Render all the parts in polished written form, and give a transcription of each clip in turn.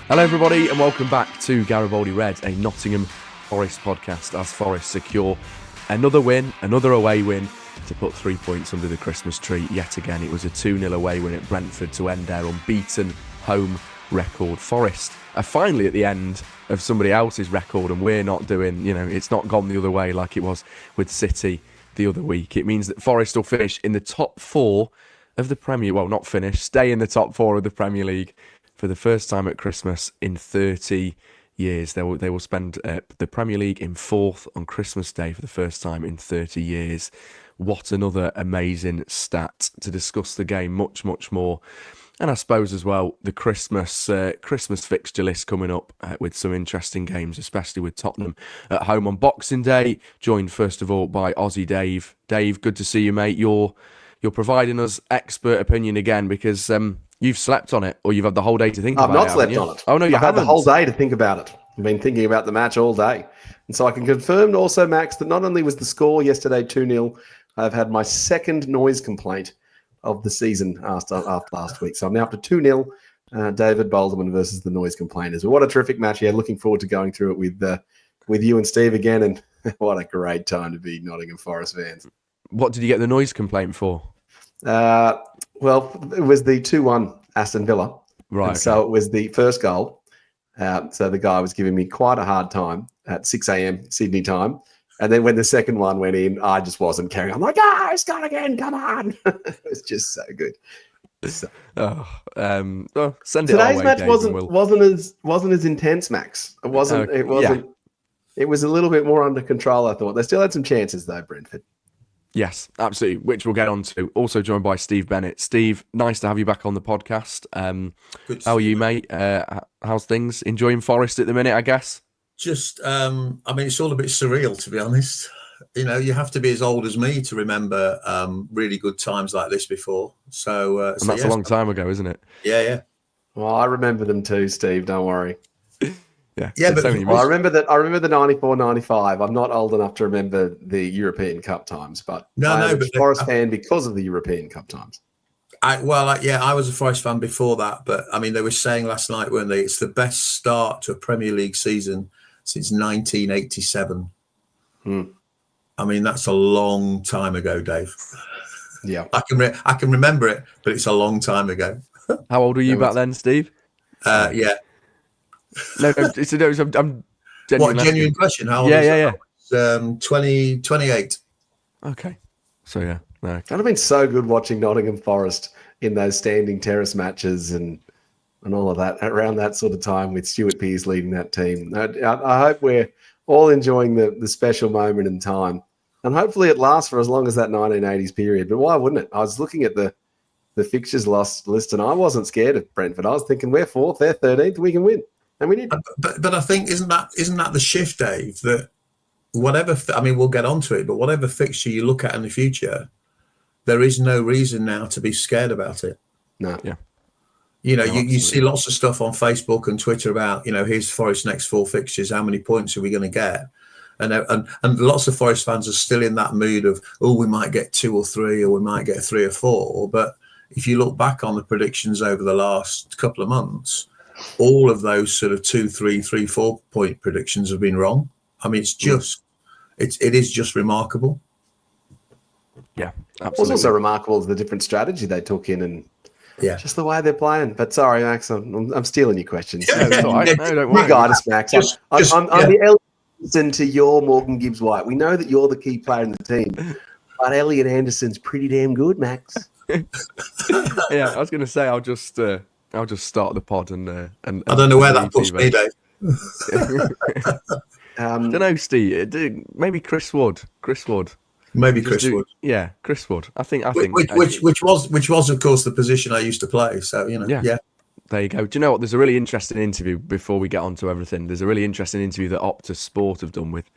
Hello everybody and welcome back to Garibaldi Red, a Nottingham Forest podcast as Forest secure another win, another away win to put 3 points under the Christmas tree yet again. It was a 2-0 away win at Brentford to end their unbeaten home record. Forest are finally at the end of somebody else's record and we're not doing, it's not gone the other way like it was with City the other week. It means that Forest will finish in the top four of the Premier, well not finish, stay in the top four of the Premier League for the first time at Christmas in 30 years. They will spend the Premier League in fourth on Christmas Day for the first time in 30 years. What another amazing stat. To discuss the game much, much more. And I suppose as well, the Christmas fixture list coming up with some interesting games, especially with Tottenham at home on Boxing Day. Joined first of all by Aussie Dave. Dave, good to see you, mate. You're providing us expert opinion again because you've slept on it, or you've had the whole day to think about it. I've not slept on it. Oh, no, you haven't. I've had the whole day to think about it. I've been thinking about the match all day. And so I can confirm also, Max, that not only was the score yesterday 2-0, I've had my second noise complaint of the season after last week. So I'm now up to 2-0, David Boldeman versus the noise complainers. But what a terrific match. Yeah, looking forward to going through it with you and Steve again. And what a great time to be Nottingham Forest fans. What did you get the noise complaint for? Well, it was the 2-1 Aston Villa. Right. Okay. So it was the first goal. So the guy was giving me quite a hard time at 6 a.m. Sydney time. And then when the second one went in, I just wasn't carrying on. I'm like, it's gone again. Come on. It was just so good. So, send it today's way, match Dave, wasn't as intense, Max. It wasn't. It was a little bit more under control, I thought. They still had some chances though, Brentford. Yes, absolutely, which we'll get on to. Also joined by Steve Bennett. Steve, nice to have you back on the podcast. How are you, mate? How's things? Enjoying Forest at the minute, I guess? Just, it's all a bit surreal, to be honest. You have to be as old as me to remember really good times like this before. So that's a long time ago, isn't it? Yeah. Well, I remember them too, Steve. Don't worry. Yeah, but I remember the 94, 95. I'm not old enough to remember the European Cup times, but I was a Forest fan because of the European Cup times. I was a Forest fan before that, but they were saying last night, weren't they? It's the best start to a Premier League season since 1987. That's a long time ago, Dave. Yeah, I can remember it, but it's a long time ago. How old were you back then, Steve? Yeah. No, I'm genuine question? How old yeah. 28. Okay. So yeah. No. That'd have been so good watching Nottingham Forest in those standing terrace matches and all of that around that sort of time with Stuart Pearce leading that team. I hope we're all enjoying the special moment in time. And hopefully it lasts for as long as that 1980s period. But why wouldn't it? I was looking at the fixtures list and I wasn't scared of Brentford. I was thinking we're fourth, they're 13th, we can win. And we did. But I think isn't that the shift, Dave? That whatever we'll get onto it, but whatever fixture you look at in the future, there is no reason now to be scared about it. No. Yeah. You see lots of stuff on Facebook and Twitter about here's Forest's next four fixtures. How many points are we going to get? And lots of Forest fans are still in that mood of we might get 2 or 3, or we might get 3 or 4. But if you look back on the predictions over the last couple of months, all of those sort of 2, 3, 4 point predictions have been wrong. It is just remarkable. Yeah, absolutely. What's also remarkable is the different strategy they took in and just the way they're playing. But sorry, Max, I'm stealing your questions. No, don't worry. You guide us, Max. I'm the Elliot Anderson to your Morgan Gibbs-White. We know that you're the key player in the team, but Elliot Anderson's pretty damn good, Max. Yeah, I was going to say I'll just start the pod and I don't know where that puts me, Dave. Don't know, Steve. Maybe Chris Wood. Maybe Chris Wood. Yeah, Chris Wood. I think. Which was, of course, the position I used to play. So yeah. There you go. Do you know what? There's a really interesting interview before we get on to everything. There's a really interesting interview that Optus Sport have done with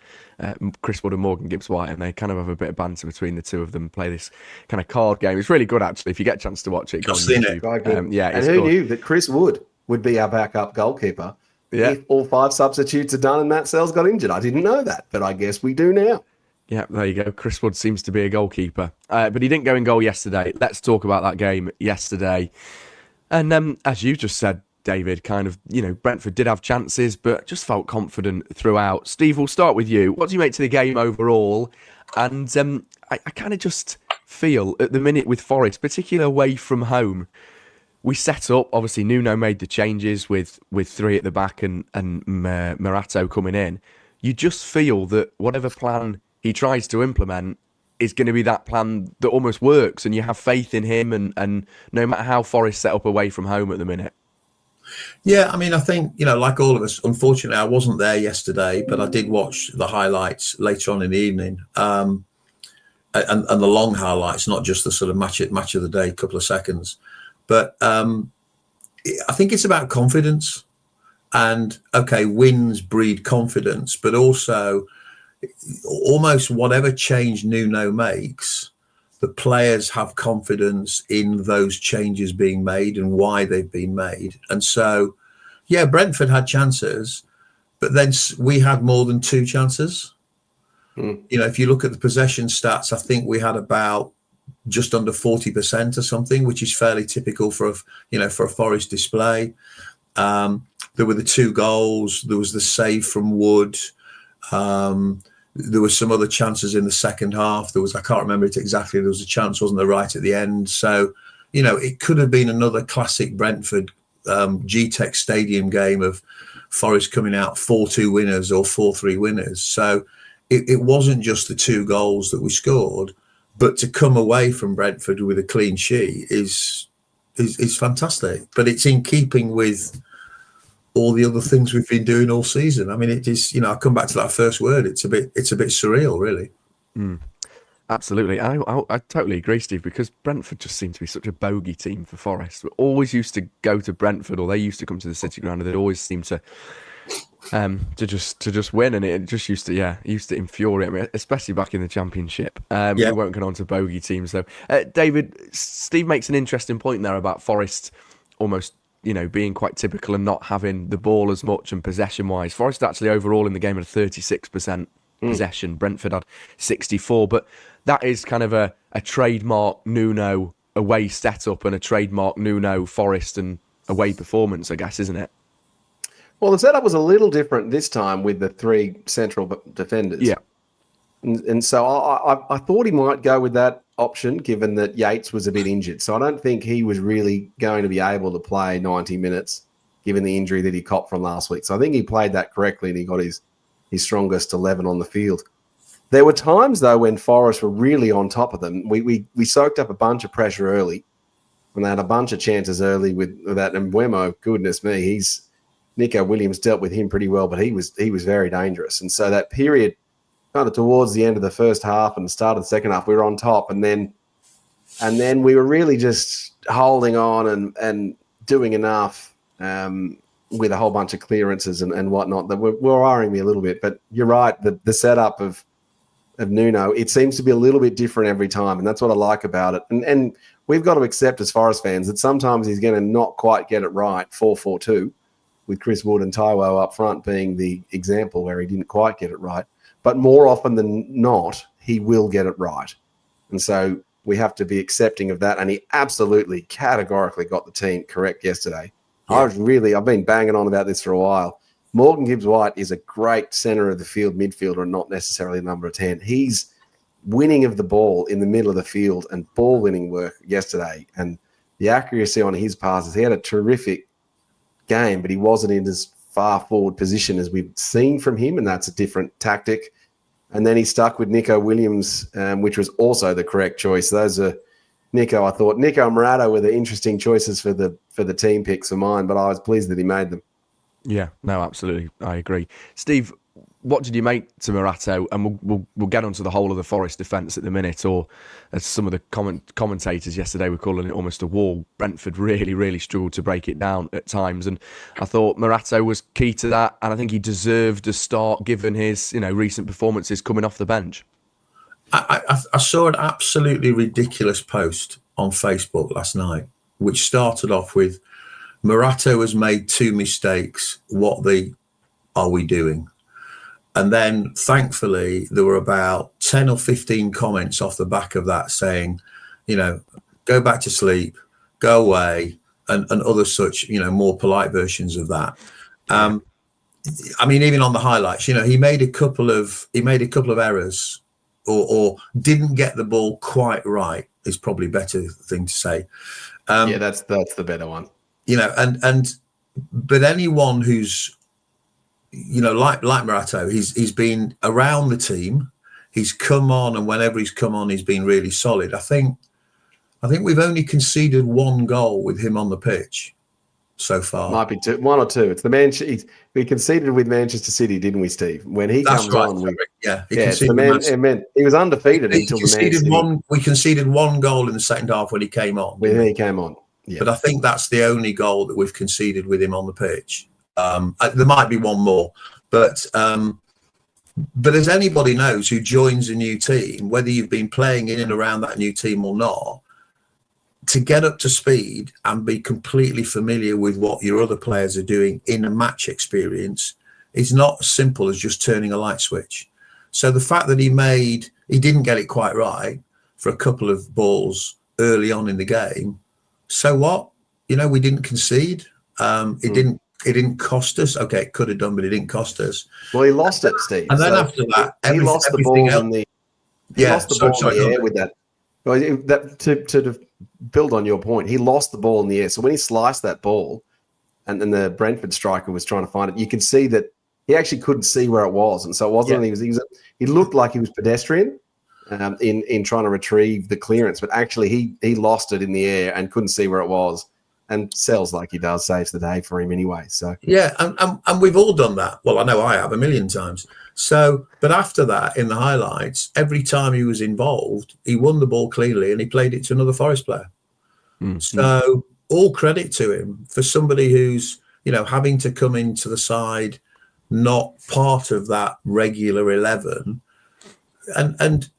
Chris Wood and Morgan Gibbs-White, and they kind of have a bit of banter between the two of them, play this kind of card game. It's really good, actually. If you get a chance to watch it, go on YouTube. And who knew that Chris Wood would be our backup goalkeeper if all 5 substitutes are done and Matt Sells got injured? I didn't know that, but I guess we do now. Yeah, there you go. Chris Wood seems to be a goalkeeper. But he didn't go in goal yesterday. Let's talk about that game yesterday. And as you just said, David. Kind of, Brentford did have chances, but just felt confident throughout. Steve, we'll start with you. What do you make to the game overall? And I kind of just feel at the minute with Forest, particularly away from home, we set up. Obviously, Nuno made the changes with 3 at the back and Morato coming in. You just feel that whatever plan he tries to implement is going to be that plan that almost works, and you have faith in him. And no matter how Forest set up away from home at the minute. Yeah, I mean, I think, like all of us, unfortunately, I wasn't there yesterday, but I did watch the highlights later on in the evening, and the long highlights, not just the sort of match of the day, couple of seconds. But I think it's about confidence, and okay, wins breed confidence, but also almost whatever change Nuno makes, the players have confidence in those changes being made and why they've been made. And so, yeah, Brentford had chances, but then we had more than 2 chances. If you look at the possession stats, I think we had about just under 40% or something, which is fairly typical for a Forest display. There were the 2 goals. There was the save from Wood. There were some other chances in the second half. I can't remember it exactly. There was a chance, wasn't there, right at the end. So, it could have been another classic Brentford G-Tech Stadium game of Forest coming out 4-2 winners or 4-3 winners. So it wasn't just the 2 goals that we scored, but to come away from Brentford with a clean sheet is fantastic. But it's in keeping with all the other things we've been doing all season. I mean, it is, I come back to that first word. It's a bit surreal, really. Absolutely. I totally agree, Steve, because Brentford just seemed to be such a bogey team for Forest. We always used to go to Brentford, or they used to come to the City Ground, and they'd always seem to just win, and it just used to infuriate me, especially back in the Championship. We won't get on to bogey teams though. David, Steve makes an interesting point there about Forest almost being quite typical and not having the ball as much, and possession-wise, Forest actually overall in the game had 36% possession. Brentford had 64%, but that is kind of a trademark Nuno away setup and a trademark Nuno Forest and away performance, I guess, isn't it? Well, the setup was a little different this time with the 3 central defenders. Yeah. And so I thought he might go with that option, given that Yates was a bit injured. So I don't think he was really going to be able to play 90 minutes, given the injury that he copped from last week. So I think he played that correctly, and he got his strongest 11 on the field. There were times, though, when Forest were really on top of them. We soaked up a bunch of pressure early, and they had a bunch of chances early with that. And Mbeumo, goodness me, Nico Williams dealt with him pretty well, but he was very dangerous. And so that period, kind of towards the end of the first half and the start of the second half, we were on top, and then we were really just holding on and doing enough with a whole bunch of clearances and whatnot that were worrying me a little bit. But you're right, the setup of Nuno, it seems to be a little bit different every time, and that's what I like about it. And we've got to accept as Forest fans that sometimes he's going to not quite get it right, 4-4-2, with Chris Wood and Taiwo up front being the example where he didn't quite get it right. But more often than not, he will get it right. And so we have to be accepting of that. And he absolutely categorically got the team correct yesterday. Yeah. I've been banging on about this for a while. Morgan Gibbs-White is a great centre of the field midfielder and not necessarily number 10. He's winning of the ball in the middle of the field and ball winning work yesterday. And the accuracy on his passes, he had a terrific game, but he wasn't in as far forward position as we've seen from him, and that's a different tactic. And then he stuck with Nico Williams, which was also the correct choice. Those are Nico. I thought Nico and Morato were the interesting choices for the team picks for mine, but I was pleased that he made them. Yeah, no, absolutely, I agree. Steve, what did you make to Morato? And we'll get onto the whole of the Forest defence at the minute, or as some of the commentators yesterday were calling it, almost a wall. Brentford really, really struggled to break it down at times, and I thought Morato was key to that, and I think he deserved a start given his recent performances coming off the bench. I saw an absolutely ridiculous post on Facebook last night, which started off with, Morato has made 2 mistakes. What are we doing? And then, thankfully, there were about 10 or 15 comments off the back of that saying, go back to sleep, go away, and other such, more polite versions of that. I mean, even on the highlights, he made a couple of errors, or didn't get the ball quite right, is probably a better thing to say. That's the better one. But anyone who's, like Morato, he's been around the team, he's come on, and whenever he's come on, he's been really solid. I think we've only conceded one goal with him on the pitch so far. Might be one or two. It's the we conceded with Manchester City, didn't we, Steve? When he comes on, it meant he was undefeated until the Man City. We conceded one goal in the second half when he came on. He came on. Yeah. But I think that's the only goal that we've conceded with him on the pitch. There might be one more, but as anybody knows who joins a new team, whether you've been playing in and around that new team or not, to get up to speed and be completely familiar with what your other players are doing in a match experience is not as simple as just turning a light switch. So the fact that he didn't get it quite right for a couple of balls early on in the game, so what? We didn't concede. It didn't cost us. Okay, it could have done, but it didn't cost us. Well, he lost it, Steve. And then after that, he lost the ball in the air with that. Well, to build on your point, he lost the ball in the air. So when he sliced that ball, and then the Brentford striker was trying to find it, you can see that he actually couldn't see where it was, and so it wasn't. Yeah. He looked like he was pedestrian in trying to retrieve the clearance, but actually he lost it in the air and couldn't see where it was. And sells like he does, saves the day for him anyway. So yeah, and we've all done that. Well, I know I have a million times. So, but after that, in the highlights, every time he was involved, he won the ball cleanly and he played it to another Forest player. Mm-hmm. So all credit to him for somebody who's, having to come into the side, not part of that regular 11. And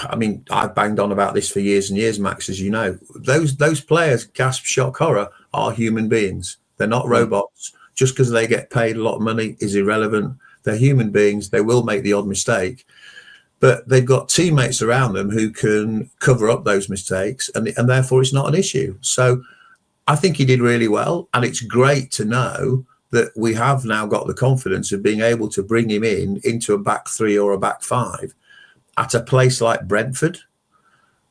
I mean, I've banged on about this for years and years, Max, as you know. Those players, gasp, shock, horror, are human beings. They're not robots. Just because they get paid a lot of money is irrelevant. They're human beings. They will make the odd mistake. But they've got teammates around them who can cover up those mistakes, and therefore it's not an issue. So I think he did really well, and it's great to know that we have now got the confidence of being able to bring him into a back three or a back five at a place like Brentford,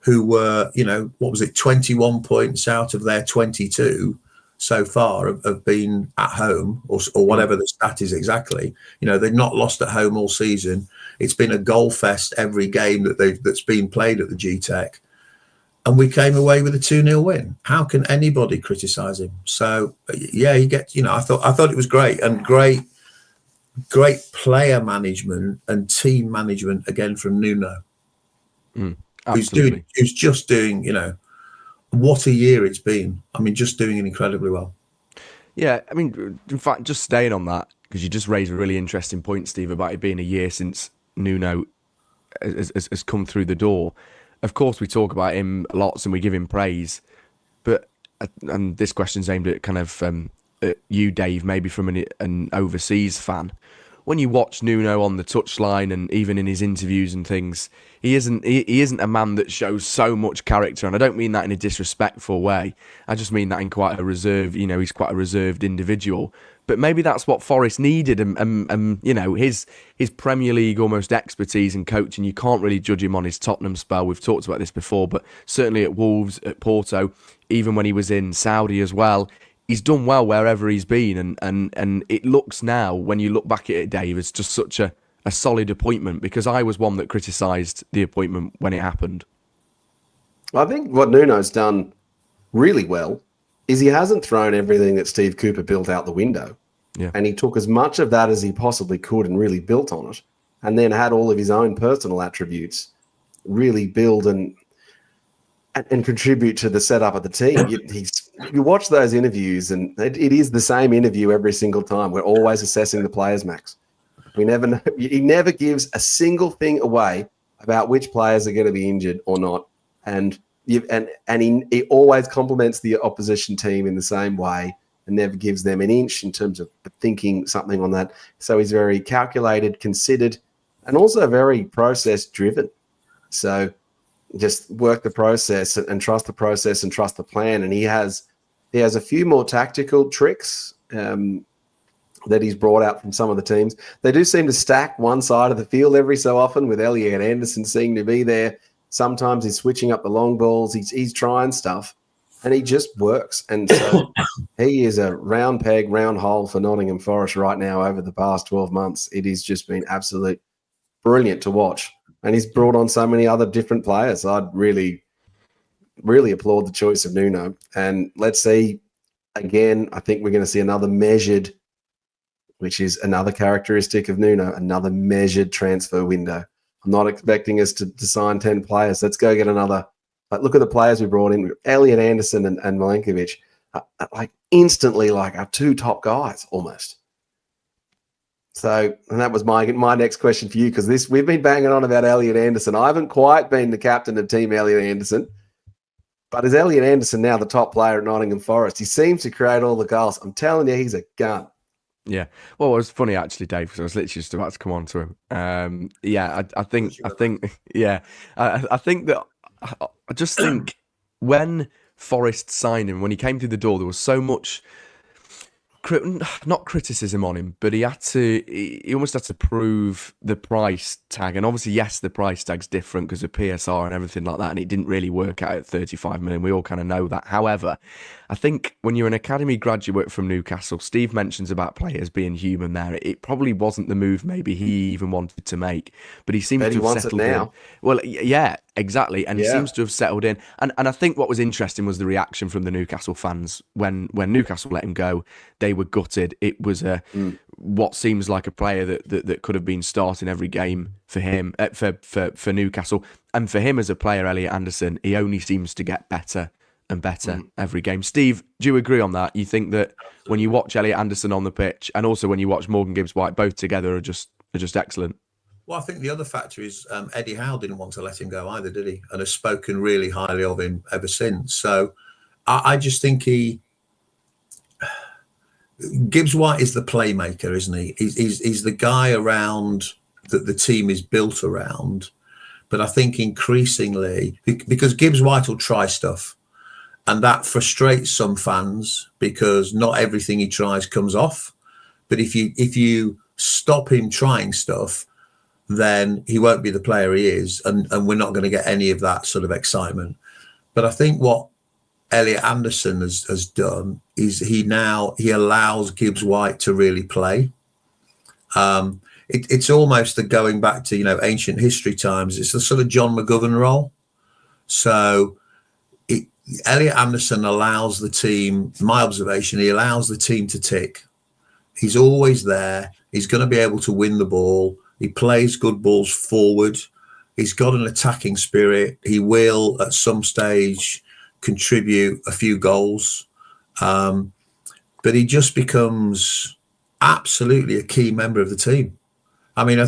who were, 21 points out of their 22 so far have been at home, or whatever the stat is exactly. They've not lost at home all season. It's been a goal fest every game that's been played at the G-Tech. And we came away with a 2-0 win. How can anybody criticise him? So, yeah, I thought it was great, and great player management and team management again from Nuno, who's just doing, what a year it's been. I mean, just doing it incredibly well. Yeah, I mean, in fact, just staying on that, because you just raised a really interesting point, Steve, about it being a year since Nuno has come through the door. Of course, we talk about him lots and we give him praise, but and this question's aimed at kind of at you, Dave, maybe from an overseas fan. When you watch Nuno on the touchline and even in his interviews and things, he isn't a man that shows so much character, and I don't mean that in a disrespectful way. I just mean that in quite a reserved, he's quite a reserved individual. But maybe that's what Forest needed, and his Premier League almost expertise and coaching. You can't really judge him on his Tottenham spell. We've talked about this before, but certainly at Wolves, at Porto, even when he was in Saudi as well. He's done well wherever he's been, and it looks now, when you look back at it, Dave, it's just such a solid appointment, because I was one that criticised the appointment when it happened. I think what Nuno's done really well is he hasn't thrown everything that Steve Cooper built out the window. Yeah. And he took as much of that as he possibly could and really built on it, and then had all of his own personal attributes really build and contribute to the setup of the team. You watch those interviews, and it is the same interview every single time. We're always assessing the players, Max. We never know. He never gives a single thing away about which players are going to be injured or not, and he always compliments the opposition team in the same way and never gives them an inch in terms of thinking something on that. So he's very calculated, considered, and also very process-driven. So just work the process and trust the process and trust the plan. And he has He has a few more tactical tricks that he's brought out from some of the teams. They do seem to stack one side of the field every so often, with Elliot Anderson seeming to be there. Sometimes he's switching up the long balls. He's trying stuff, and he just works. And so he is a round peg, round hole for Nottingham Forest right now over the past 12 months. It has just been absolute brilliant to watch. And he's brought on so many other different players. I'd really, really applaud the choice of Nuno. And let's see, again, I think we're going to see another measured, which is another characteristic of Nuno, another measured transfer window. I'm not expecting us to sign 10 players. Let's go get another. Like, look at the players we brought in. Elliot Anderson and Milenkovic, like instantly like our two top guys almost. So, and that was my next question for you, because we've been banging on about Elliot Anderson. I haven't quite been the captain of Team Elliot Anderson, but is Elliot Anderson now the top player at Nottingham Forest? He seems to create all the goals. I'm telling you, he's a gun. Yeah. Well, it was funny actually, Dave, because I was literally just about to come on to him. I think that I just think when Forest signed him, when he came through the door, there was so much not criticism on him, but he almost had to prove the price tag. And obviously, yes, the price tag's different because of PSR and everything like that, and it didn't really work out at 35 million. We all kind of know that. However, I think when you're an academy graduate from Newcastle, Steve mentions about players being human there. It probably wasn't the move maybe he even wanted to make, but he seems to have settled in. Well, yeah, exactly. And he seems to have settled in. And I think what was interesting was the reaction from the Newcastle fans when Newcastle let him go. They were gutted. It was what seems like a player that could have been starting every game for him, for Newcastle. And for him as a player, Elliot Anderson, he only seems to get better and better every game. Steve, do you agree on that? You think that when you watch Elliot Anderson on the pitch, and also when you watch Morgan Gibbs-White, both together are just excellent? Well, I think the other factor is Eddie Howe didn't want to let him go either, did he? And has spoken really highly of him ever since. So I just think Gibbs-White is the playmaker, isn't he? He's the guy around that the team is built around. But I think increasingly, because Gibbs-White will try stuff, and that frustrates some fans because not everything he tries comes off. But if you stop him trying stuff, then he won't be the player he is, and we're not going to get any of that sort of excitement. But I think what Elliot Anderson has done is he allows Gibbs-White to really play. It's almost the going back to ancient history times. It's the sort of John McGovern role. So Elliot Anderson allows the team, my observation, he allows the team to tick. He's always there. He's going to be able to win the ball. He plays good balls forward. He's got an attacking spirit. He will, at some stage, contribute a few goals. But he just becomes absolutely a key member of the team. I mean,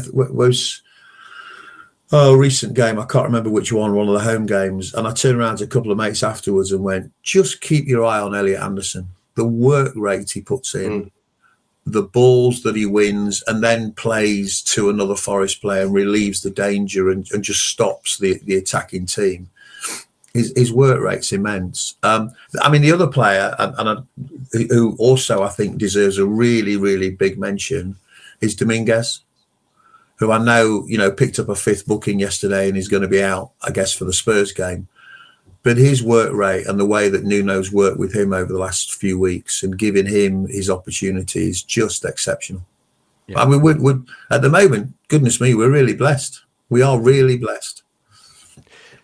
a recent game, I can't remember which one of the home games, and I turned around to a couple of mates afterwards and went, just keep your eye on Elliot Anderson. The work rate he puts in, the balls that he wins, and then plays to another Forest player and relieves the danger and just stops the attacking team. His work rate's immense. I mean, the other player, who also I think deserves a really, really big mention, is Dominguez, who I know, picked up a 5th booking yesterday and is going to be out, I guess, for the Spurs game. But his work rate and the way that Nuno's worked with him over the last few weeks and giving him his opportunity is just exceptional. Yeah. I mean, we're at the moment, goodness me, we're really blessed. We are really blessed.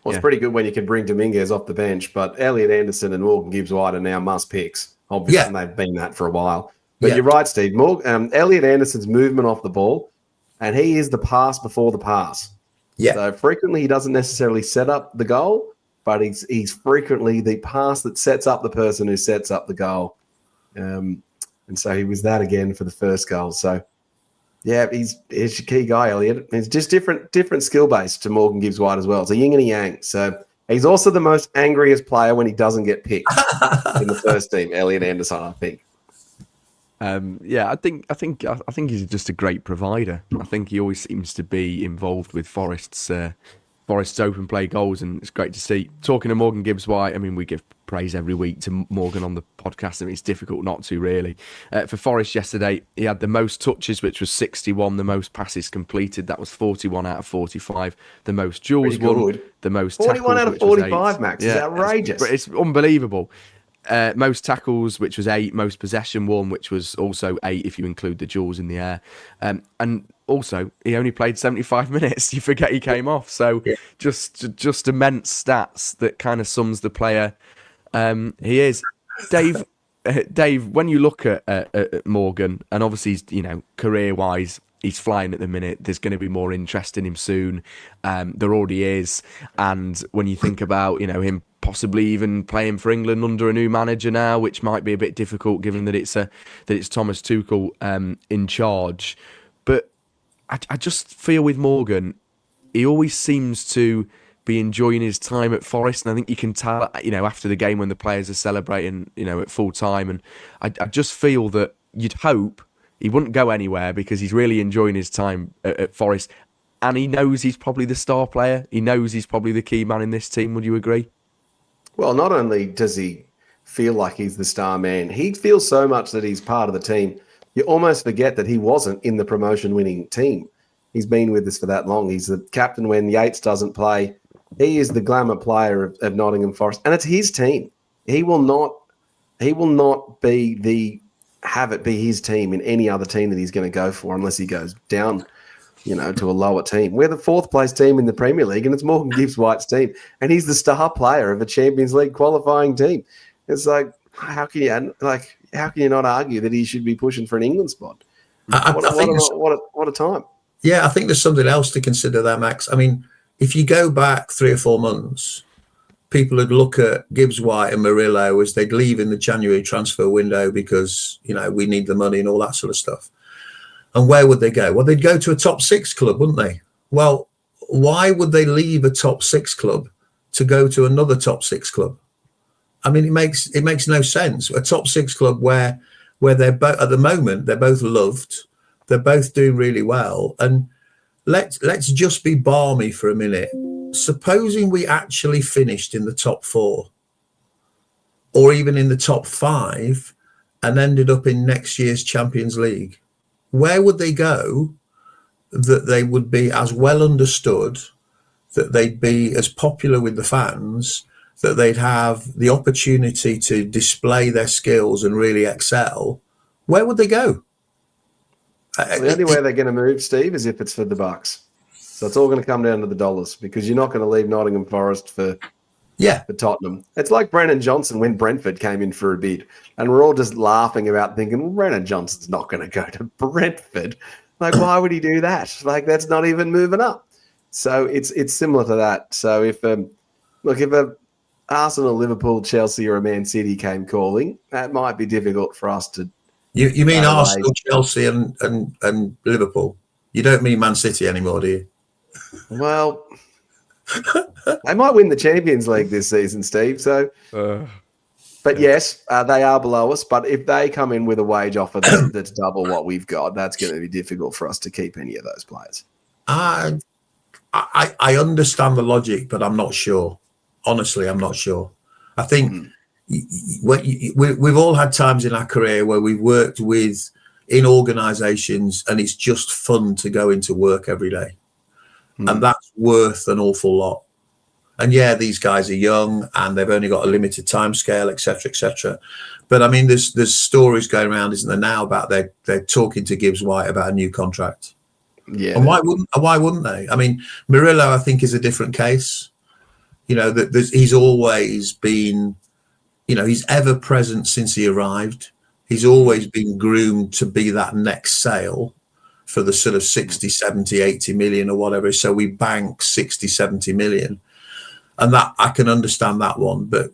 Well, it's pretty good when you can bring Dominguez off the bench, but Elliot Anderson and Morgan Gibbs-White are now must picks. Obviously, and they've been that for a while. But you're right, Steve. Elliot Anderson's movement off the ball, and he is the pass before the pass. Yeah. So frequently he doesn't necessarily set up the goal, but he's frequently the pass that sets up the person who sets up the goal. And so he was that again for the first goal. So, yeah, he's your key guy, Elliot. It's just different skill base to Morgan Gibbs-White as well. It's a yin and a yang. So he's also the most angriest player when he doesn't get picked in the first team, Elliot Anderson, I think. I think he's just a great provider. I think he always seems to be involved with Forest's Forest's open play goals, and it's great to see. Talking to Morgan Gibbs-White, I mean, we give praise every week to Morgan on the podcast. I mean, it's difficult not to, really. For Forest yesterday, he had the most touches, which was 61, the most passes completed, that was 41 out of 45, the most duels won, the most 41 tackles, out of which was 45, Max, is outrageous. It's unbelievable. Most tackles, which was 8, most possession won, which was also 8 if you include the duels in the air. And also, he only played 75 minutes. You forget he came off. So just immense stats that kind of sums the player he is. Dave, when you look at Morgan, and obviously, career-wise, he's flying at the minute. There's going to be more interest in him soon. There already is. And when you think about, him possibly even playing for England under a new manager now, which might be a bit difficult given that it's Thomas Tuchel in charge. But I just feel with Morgan, he always seems to be enjoying his time at Forest, and I think you can tell, after the game when the players are celebrating, at full time. And I just feel that you'd hope he wouldn't go anywhere because he's really enjoying his time at Forest, and he knows he's probably the star player. He knows he's probably the key man in this team. Would you agree? Well, not only does he feel like he's the star man, he feels so much that he's part of the team. You almost forget that he wasn't in the promotion-winning team. He's been with us for that long. He's the captain when Yates doesn't play. He is the glamour player of Nottingham Forest, and it's his team. He will not have it be his team in any other team that he's going to go for unless he goes down, to a lower team. We're the 4th place team in the Premier League, and it's Morgan Gibbs-White's team, and he's the star player of a Champions League qualifying team. It's like, how can you not argue that he should be pushing for an England spot? What a time. Yeah, I think there's something else to consider there, Max. I mean, if you go back 3 or 4 months, people would look at Gibbs-White and Murillo as they'd leave in the January transfer window because, we need the money and all that sort of stuff. And where would they go? Well, they'd go to a top 6 club, wouldn't they? Well, why would they leave a top 6 club to go to another top 6 club? I mean, it makes no sense. A top 6 club where they're both, at the moment, they're both loved. They're both doing really well. And let's just be balmy for a minute. Supposing we actually finished in the top 4 or even in the top 5 and ended up in next year's Champions League, where would they go that they would be as well understood, that they'd be as popular with the fans, that they'd have the opportunity to display their skills and really excel? Where would they go? The only way they're going to move, Steve, is if it's for the bucks. So it's all going to come down to the dollars because you're not going to leave Nottingham Forest for Tottenham. It's like Brennan Johnson when Brentford came in for a bid, and we're all just laughing about thinking, well, Brennan Johnson's not going to go to Brentford. Like, why would he do that? Like, that's not even moving up. So it's similar to that. So if a Arsenal, Liverpool, Chelsea, or a Man City came calling, that might be difficult for us to. You mean Arsenal, Chelsea, and Liverpool? You don't mean Man City anymore, do you? Well, they might win the Champions League this season, Steve. So, but yes, they are below us. But if they come in with a wage offer that's double what we've got, that's going to be difficult for us to keep any of those players. I understand the logic, but I'm not sure. Honestly, I'm not sure. I think we've all had times in our career where we've worked in organisations and it's just fun to go into work every day. And that's worth an awful lot. And yeah, these guys are young and they've only got a limited time scale, etc., etc. But I mean, there's stories going around, isn't there, now about they're talking to Gibbs-White about a new contract. Yeah. And why wouldn't they? I mean, Murillo, I think, is a different case. He's always been, he's ever present since he arrived. He's always been groomed to be that next sale for the sort of 60, 70, 80 million or whatever. So we bank 60, 70 million. And that I can understand that one. But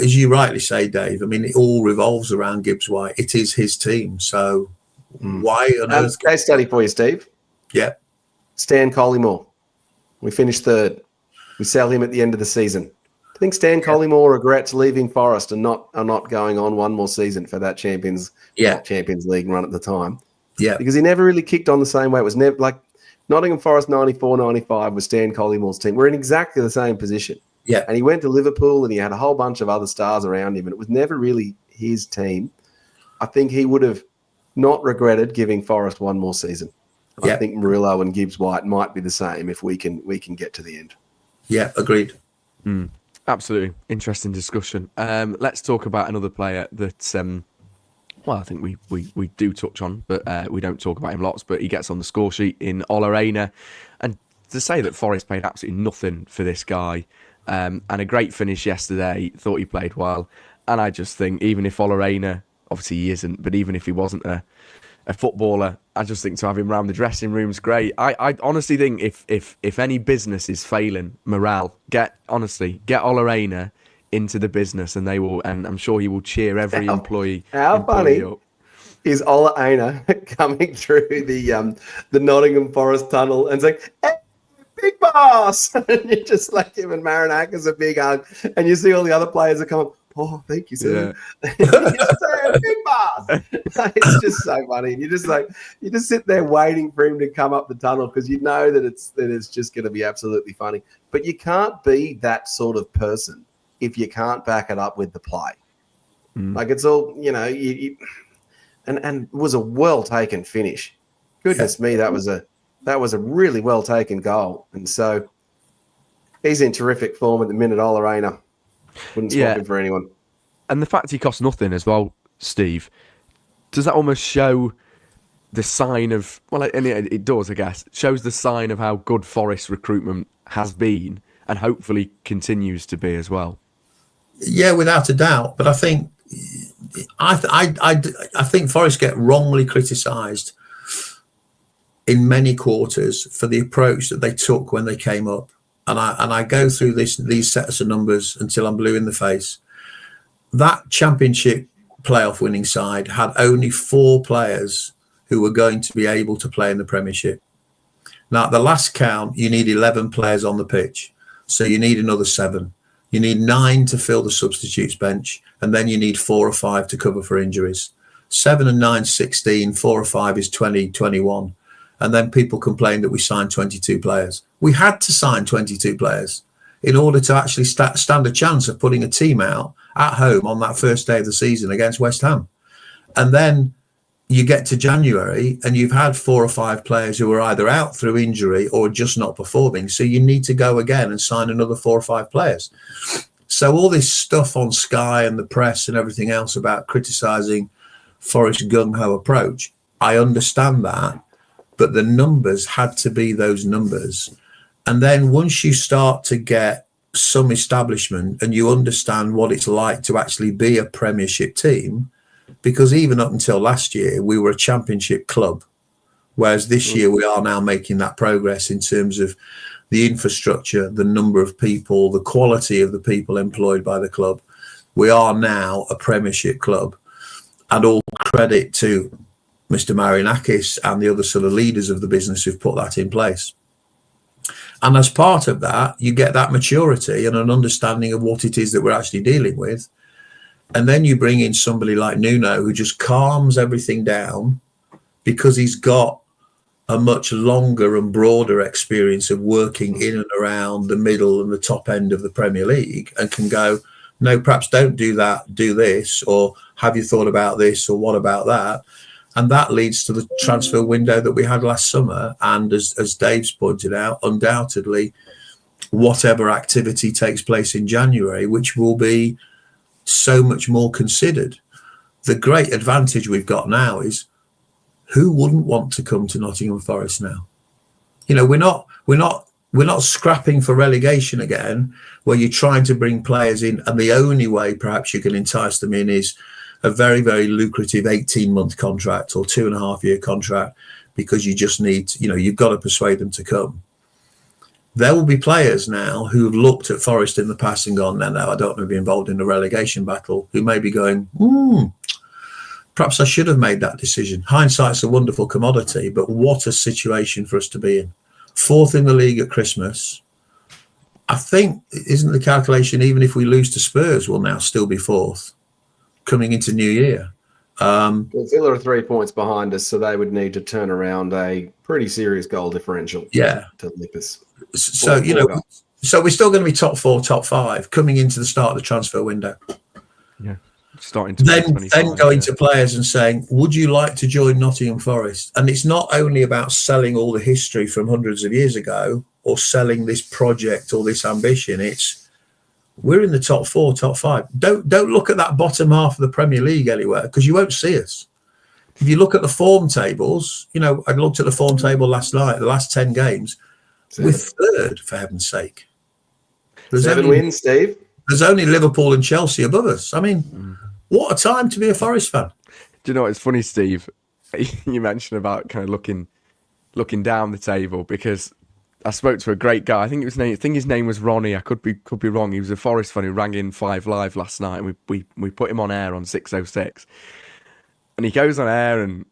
as you rightly say, Dave, I mean, it all revolves around Gibbs-White. It is his team. So why on earth? Case study for you, Steve. Yeah. Stan Collymore. We finished 3rd. We sell him at the end of the season. I think Stan Collymore regrets leaving Forest and not going on one more season for that Champions League run at the time. Yeah. Because he never really kicked on the same way. It was never like Nottingham Forest 94-95 was Stan Collymore team. We're in exactly the same position. Yeah. And he went to Liverpool and he had a whole bunch of other stars around him, and it was never really his team. I think he would have not regretted giving Forest one more season. Yeah. I think Murillo and Gibbs-White might be the same if we can get to the end. Yeah, agreed. Absolutely. Interesting discussion. Let's talk about another player that, I think we do touch on, but we don't talk about him lots, but he gets on the score sheet in Ola Aina. And to say that Forest paid absolutely nothing for this guy, and a great finish yesterday, thought he played well. And I just think, even if Ola Aina, obviously he isn't, but even if he wasn't a footballer, I just think to have him around the dressing room's great. I honestly think if any business is failing morale, get Ola Aina into the business, and they will, and I'm sure he will cheer every employee. How funny up. is Ola Aina coming through the Nottingham Forest tunnel and saying, "Hey, big boss!" and you just like giving Marinakis a big hug, and you see all the other players are coming. "Oh, thank you, sir." Yeah. You just say, "Big boss." It's just so funny. And you just sit there waiting for him to come up the tunnel because you know that it's just going to be absolutely funny. But you can't be that sort of person if you can't back it up with the play. Like it's all, and it was a well taken finish. Goodness me, that was a really well taken goal. And so he's in terrific form at the minute. Ola Aina. Wouldn't swap him for anyone. And the fact he costs nothing as well, Steve, does that almost show the sign of, and it does, I guess, shows the sign of how good Forest recruitment has been and hopefully continues to be as well. Yeah, without a doubt. But I think I think Forest get wrongly criticised in many quarters for the approach that they took when they came up. And I go through these sets of numbers until I'm blue in the face. That championship playoff winning side had only 4 players who were going to be able to play in the Premiership. Now, at the last count, you need 11 players on the pitch. So you need another 7. You need 9 to fill the substitutes bench. And then you need 4 or 5 to cover for injuries. 7 and 9, 16, 4 or 5 is 20, 21. And then people complained that we signed 22 players. We had to sign 22 players in order to actually stand a chance of putting a team out at home on that first day of the season against West Ham. And then you get to January and you've had 4 or 5 players who are either out through injury or just not performing. So you need to go again and sign another 4 or 5 players. So all this stuff on Sky and the press and everything else about criticising Forest's gung-ho approach, I understand that. But the numbers had to be those numbers. And then once you start to get some establishment and you understand what it's like to actually be a Premiership team, because even up until last year, we were a Championship club, whereas this year we are now making that progress in terms of the infrastructure, the number of people, the quality of the people employed by the club. We are now a Premiership club, and all credit to Mr. Marinakis and the other sort of leaders of the business who've put that in place. And as part of that, you get that maturity and an understanding of what it is that we're actually dealing with. And then you bring in somebody like Nuno, who just calms everything down because he's got a much longer and broader experience of working in and around the middle and the top end of the Premier League, and can go, no, perhaps don't do that, do this, or have you thought about this, or what about that? And that leads to the transfer window that we had last summer. And as Dave's pointed out, undoubtedly, whatever activity takes place in January, which will be so much more considered. The great advantage we've got now is, who wouldn't want to come to Nottingham Forest now? We're not scrapping for relegation again, where you're trying to bring players in, and the only way perhaps you can entice them in is a very, very lucrative 18-month contract or 2.5-year contract, because you just need, you've got to persuade them to come. There will be players now who've looked at Forest in the past and gone, no, I don't want to be involved in a relegation battle, who may be going, perhaps I should have made that decision. Hindsight's a wonderful commodity, but what a situation for us to be in. 4th in the league at Christmas. I think, isn't the calculation, even if we lose to Spurs, we'll now still be 4th coming into New Year. Well, Villa are 3 points behind us, so they would need to turn around a pretty serious goal differential Yeah. to lip us. So, you know, so we're still going to be top 4, top 5 coming into the start of the transfer window. Yeah. Starting then going to players and saying, would you like to join Nottingham Forest? And it's not only about selling all the history from hundreds of years ago or selling this project or this ambition. It's we're in the top 4, top 5. Don't look at that bottom half of the Premier League anywhere because you won't see us. If you look at the form tables, you know, I looked at the form table last night, the last 10 games, we're third, for heaven's sake. There's 7 wins, Steve. There's only Liverpool and Chelsea above us. I mean, what a time to be a Forest fan. Do you know what's funny, Steve? You mentioned about kind of looking down the table because I spoke to a great guy. I think his name was Ronnie. I could be wrong. He was a Forest fan who rang in 5 Live last night, and we put him on air on 606. And he goes on air, and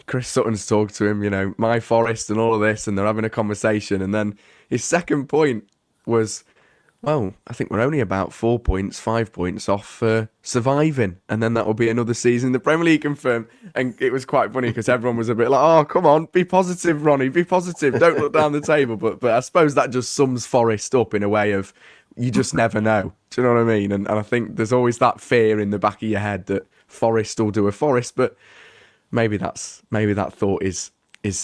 Chris Sutton's talked to him, you know, my Forest and all of this, and they're having a conversation. And then his second point was, well, I think we're only about 4 points, 5 points off surviving, and then that will be another season in the Premier League confirmed. And it was quite funny because everyone was a bit like, "Oh, come on, be positive, Ronnie, be positive. Don't look down the table." But I suppose that just sums Forest up in a way of you just never know. Do you know what I mean? And I think there's always that fear in the back of your head that Forest will do a Forest, but maybe that thought is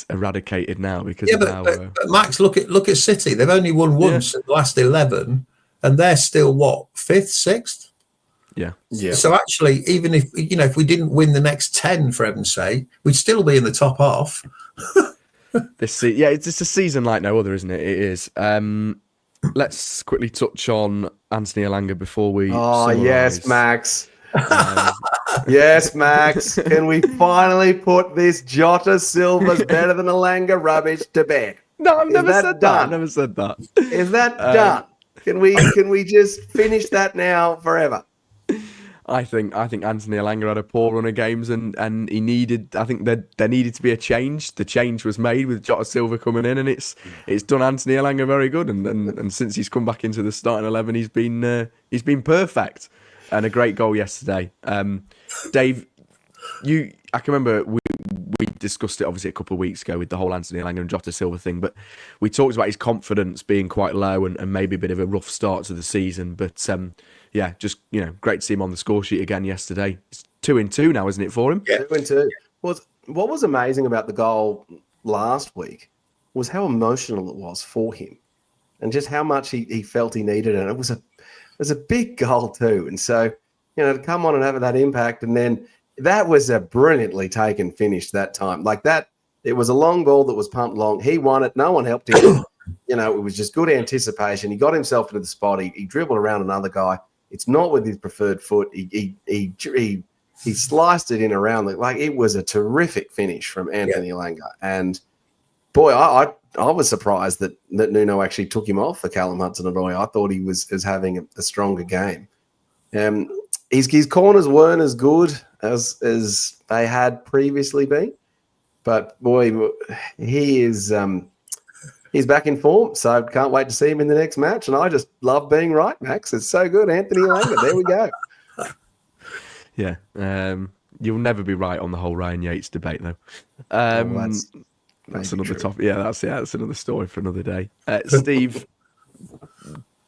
eradicated now because of how. But Max, look at City. They've only won once in the last 11. And they're still what, 5th, 6th? Yeah. So actually, even if we didn't win the next 10, for heaven's sake, we'd still be in the top half. It's just a season like no other, isn't it? It is. Let's quickly touch on Anthony Elanga before we. Oh yes, Max. Yes, Max. Can we finally put this Jota Silva's better than Elanga rubbish to bed? No, I've never said that. I've never said that. Is that done? Can we just finish that now forever? I think Anthony Elanga had a poor run of games and he needed. I think there needed to be a change. The change was made with Jota Silva coming in, and it's done Anthony Elanga very good. And since he's come back into the starting 11, he's been perfect, and a great goal yesterday. Dave, I can remember we discussed it obviously a couple of weeks ago with the whole Anthony Elanga and Jota Silva thing, but we talked about his confidence being quite low and maybe a bit of a rough start to the season. But just great to see him on the score sheet again yesterday. It's 2-2 now, isn't it, for him? Yeah, 2-2. What was amazing about the goal last week was how emotional it was for him, and just how much he felt he needed it. And it was a big goal too, and so to come on and have that impact, and then. That was a brilliantly taken finish that time. Like that, it was a long ball that was pumped long. He won it. No one helped him. It was just good anticipation. He got himself into the spot. He dribbled around another guy. It's not with his preferred foot. He sliced it in around. Like it was a terrific finish from Anthony Elanga. And boy, I was surprised that Nuno actually took him off for Callum Hudson-Odoi. I thought he was having a stronger game. His corners weren't as good as they had previously been, but boy, he's back in form. So can't wait to see him in the next match. And I just love being right, Max. It's so good, Anthony Elanga. There we go. Yeah, you'll never be right on the whole Ryan Yates debate, though. That's another topic. Yeah, that's another story for another day. Steve.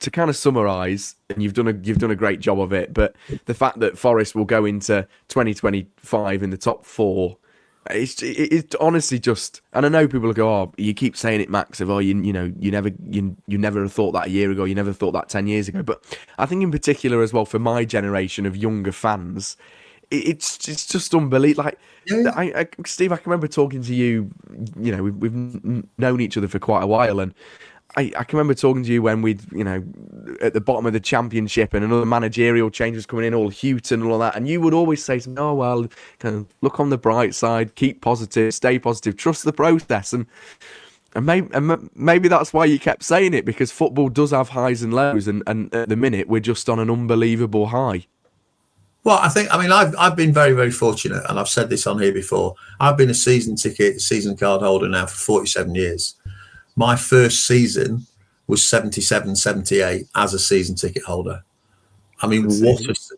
To kind of summarise, and you've done a great job of it, but the fact that Forest will go into 2025 in the top 4, it's honestly just. And I know people will go, "Oh, you keep saying it, Max, of you never thought that a year ago, you never thought that 10 years ago." But I think in particular as well for my generation of younger fans, it's just unbelievable. Like, Steve, I can remember talking to you. We've known each other for quite a while, and. I can remember talking to you when we'd, at the bottom of the championship and another managerial change was coming in, all Houghton and all that. And you would always say to me, "Oh, well, kind of look on the bright side, keep positive, stay positive, trust the process." And maybe that's why you kept saying it, because football does have highs and lows. And at the minute, we're just on an unbelievable high. Well, I've been very, very fortunate. And I've said this on here before. I've been a season card holder now for 47 years. My first season was 77, 78 as a season ticket holder. I mean,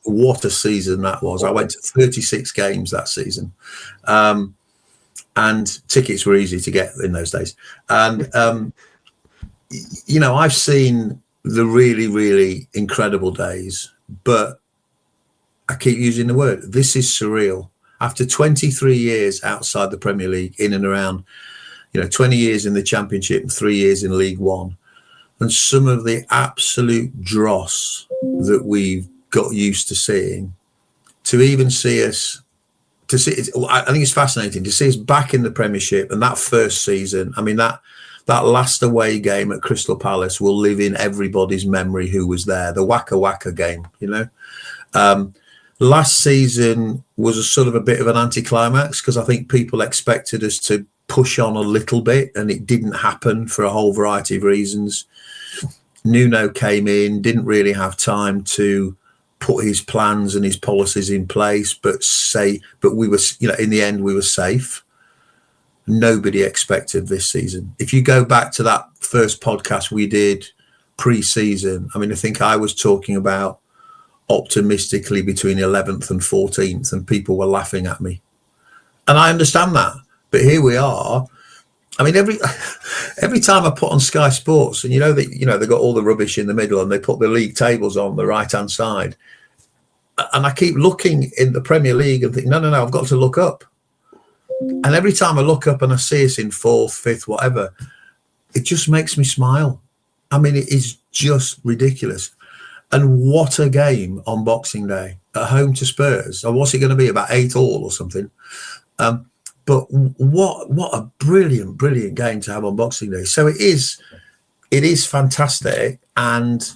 what a season that was. I went to 36 games that season. And tickets were easy to get in those days. And, I've seen the really, really incredible days, but I keep using the word, this is surreal. After 23 years outside the Premier League, in and around, 20 years in the Championship and 3 years in League One, and some of the absolute dross that we've got used to seeing, to even see us, I think it's fascinating to see us back in the Premiership. And that first season, I mean, that last away game at Crystal Palace will live in everybody's memory who was there, the Waka Waka game, Last season was a sort of a bit of an anticlimax because I think people expected us to push on a little bit, and it didn't happen for a whole variety of reasons. Nuno came in, didn't really have time to put his plans and his policies in place, but we were, in the end, we were safe. Nobody expected this season. If you go back to that first podcast we did pre-season, I mean, I think I was talking about optimistically between 11th and 14th, and people were laughing at me. And I understand that. But here we are. I mean, every time I put on Sky Sports, and they got all the rubbish in the middle, and they put the league tables on the right-hand side, and I keep looking in the Premier League and think, no, I've got to look up. And every time I look up and I see us in 4th, 5th, whatever, it just makes me smile. I mean, it is just ridiculous. And what a game on Boxing Day at home to Spurs. Or what's it going to be, about 8-8 or something? But what a brilliant game to have on Boxing Day. So it is fantastic. And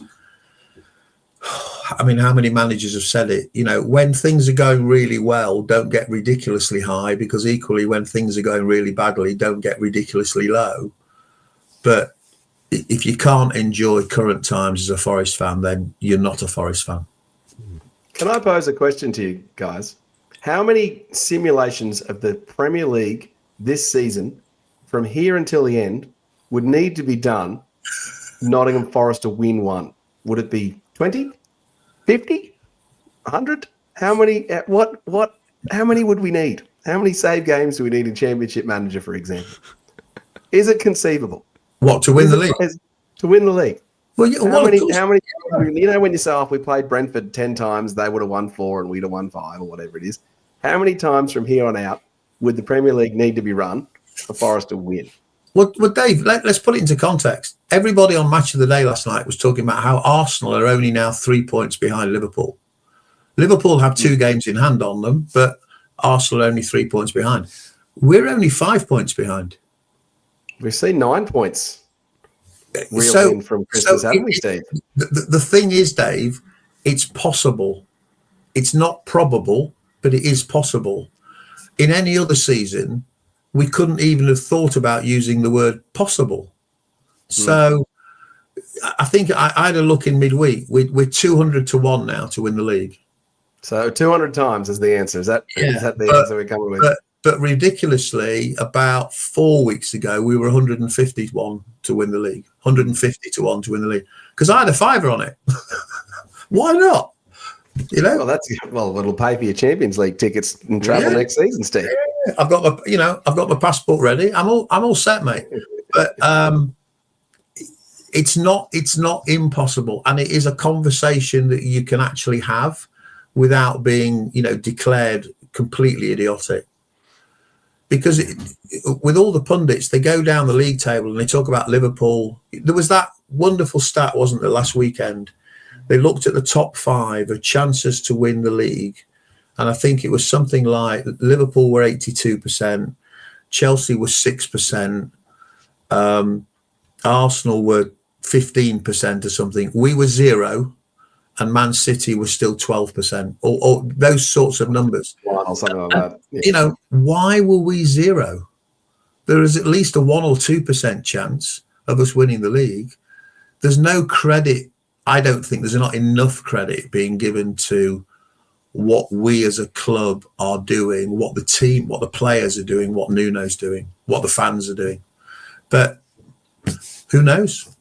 I mean, how many managers have said it? When things are going really well, don't get ridiculously high, because equally when things are going really badly, don't get ridiculously low. But if you can't enjoy current times as a Forest fan, then you're not a Forest fan. Can I pose a question to you guys? How many simulations of the Premier League this season, from here until the end, would need to be done Nottingham Forest to win one? Would it be 20, 50, 100? How many? How many would we need? How many save games do we need in Championship Manager, for example? Is it conceivable? What, to win the league? To win the league. Well, how many? When you say, if we played Brentford 10 times, they would have won 4 and we'd have won 5 or whatever it is. How many times from here on out would the Premier League need to be run for Forest to win? Well, Dave, let's put it into context. Everybody on Match of the Day last night was talking about how Arsenal are only now 3 points behind Liverpool. Liverpool have 2 games in hand on them, but Arsenal are only 3 points behind. We're only 5 points behind. We've seen 9 points win from Christmas, haven't we, Steve? The thing is, Dave, it's possible. It's not probable, but it is possible. In any other season, we couldn't even have thought about using the word possible. So I think I had a look in midweek. We're 200 to 1 now to win the league. So 200 times is the answer. Is that the answer we're coming with? But ridiculously, about 4 weeks ago, we were 150 to 1 to win the league. 150 to 1 to win the league. Because I had a fiver on it. Why not? Well, it'll pay for your Champions League tickets and travel next season, Steve. Yeah. I've got my passport ready. I'm all set, mate. But it's not impossible, and it is a conversation that you can actually have without being, declared completely idiotic. Because with all the pundits, they go down the league table and they talk about Liverpool. There was that wonderful stat, wasn't there, last weekend? They looked at the top 5 of chances to win the league. And I think it was something like Liverpool were 82%, Chelsea was 6%, Arsenal were 15% or something. We were 0%, and Man City was still 12%, or those sorts of numbers. Or something like that. Yeah. Why were we 0%? There is at least a 1 or 2% chance of us winning the league. There's no credit. I don't think there's not enough credit being given to what we as a club are doing, what the team, what the players are doing, what Nuno's doing, what the fans are doing. But who knows?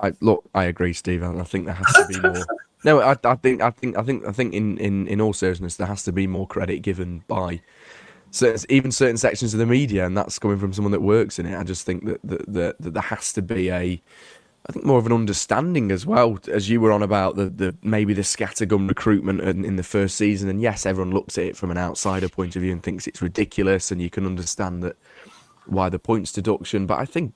I agree, Steve. I think there has to be more No, I think in all seriousness, there has to be more credit given by even certain sections of the media, and that's coming from someone that works in it. I just think that there has to be I think more of an understanding as well, as you were on about the maybe the scattergun recruitment in the first season. And yes, everyone looks at it from an outsider point of view and thinks it's ridiculous, and you can understand that why the points deduction. But I think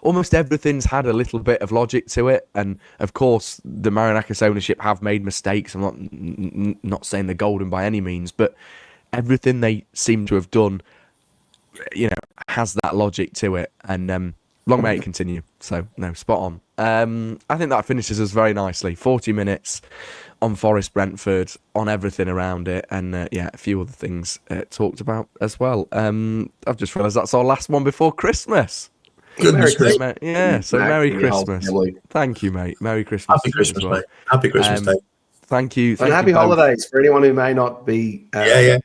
almost everything's had a little bit of logic to it. And of course, the Marinakis ownership have made mistakes. I'm not saying they're golden by any means, but everything they seem to have done, has that logic to it. And long may it continue. So, no, spot on. I think that finishes us very nicely. 40 minutes on Forest Brentford, on everything around it, and a few other things talked about as well. I've just realised that's our last one before Christmas. Goodness me. Merry Christmas. Thank you, mate. Merry Christmas. Happy Christmas, mate. Happy Christmas, Dave. Thank you. And happy holidays for anyone who may not be that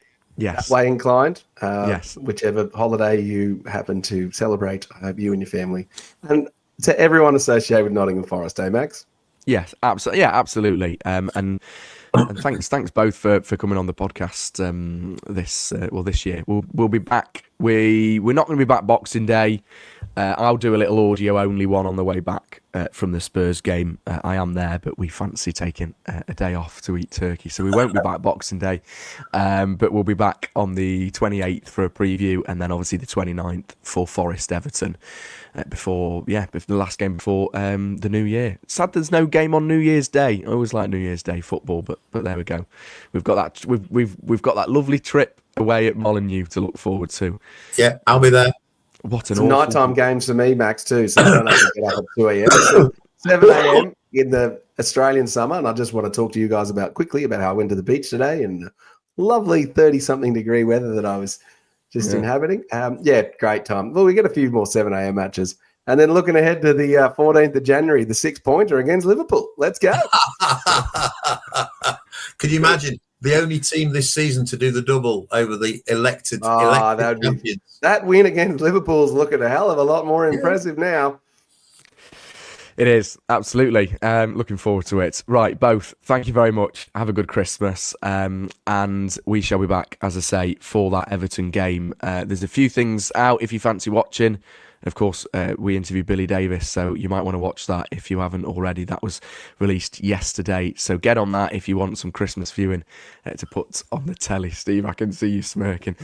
way inclined. Yes. Whichever holiday you happen to celebrate, I hope you and your family. And to everyone associated with Nottingham Forest, Max? Yes, absolutely. Yeah, absolutely. And thanks both for coming on the podcast this year. We'll be back. We're not going to be back Boxing Day. I'll do a little audio only one on the way back from the Spurs game. I am there, but we fancy taking a day off to eat turkey, so we won't be back Boxing Day. But we'll be back on the 28th for a preview, and then obviously the 29th for Forest Everton before the last game before the New Year. Sad there's no game on New Year's Day. I always like New Year's Day football, but there we go. We've got that. We've got that lovely trip away at Molineux to look forward to. Yeah, I'll be there. What an nighttime games for me, Max, too. So I don't have to get up at 2 a.m. 7 a.m. in the Australian summer. And I just want to talk to you guys quickly about how I went to the beach today and lovely 30-something degree weather that I was just inhabiting. Great time. Well, we get a few more 7 a.m. matches. And then looking ahead to the 14th of January, the 6-pointer against Liverpool. Let's go. Could you imagine? The only team this season to do the double over the elected champions. That win against Liverpool's looking a hell of a lot more impressive now. It is, absolutely. Looking forward to it. Right, both, thank you very much. Have a good Christmas. And we shall be back, as I say, for that Everton game. There's a few things out if you fancy watching. Of course, we interviewed Billy Davis, so you might want to watch that if you haven't already. That was released yesterday. So get on that if you want some Christmas viewing to put on the telly. Steve, I can see you smirking.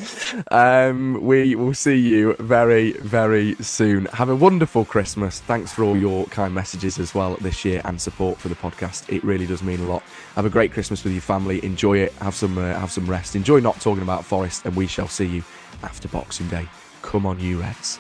We will see you very, very soon. Have a wonderful Christmas. Thanks for all your kind messages as well this year and support for the podcast. It really does mean a lot. Have a great Christmas with your family. Enjoy it. Have some rest. Enjoy not talking about Forest, and we shall see you after Boxing Day. Come on, you Reds.